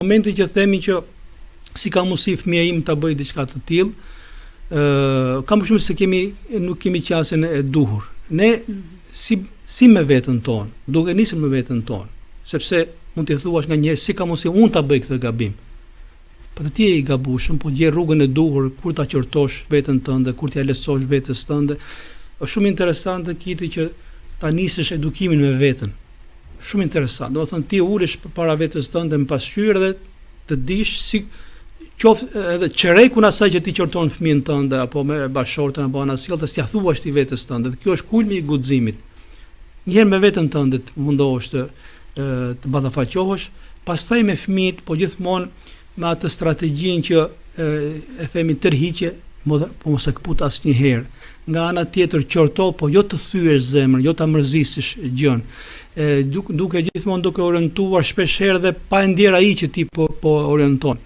Momentin që themi që si ka mundësi fëmia im ta bëj diçka të tillë, kam përshtypjen se nuk kemi qasjen e duhur. Ne si me veten tonë, duke nisur me veten tonë, sepse mund t'i thuash nganjëherë si ka mundësi unë ta bëj këtë gabim. Po ti je i gabueshëm, po gjej rrugën e duhur kur ta qortosh veten tënde, kur t'ia lehtësosh vetes tënde. Është shumë interesante Kiti që ta nisësh edukimin me veten. Shumë interesant. Do të thënë ti ulesh përpara vetes tënde me pasqyrë dhe të dish si qoftë edhe çerekun asaj që ti qorton fëmijën tënde apo me bashortën apo anasjellë, s'ia thuash ti vetes tënde. Kjo është kulmi i guximit. Njëherë me veten tënde të mundohesh të ballafaqohesh, pastaj me fëmijët, po gjithmonë me atë strategjinë që e themi tërhiqje, po mos e kput asnjëherë. Nga ana tjetër qorto, po jo të thyesh zemrën, jo ta mërzisësh gjën. Duke orientuar shpesh herë dhe pa e ndjer ai që ti po orienton.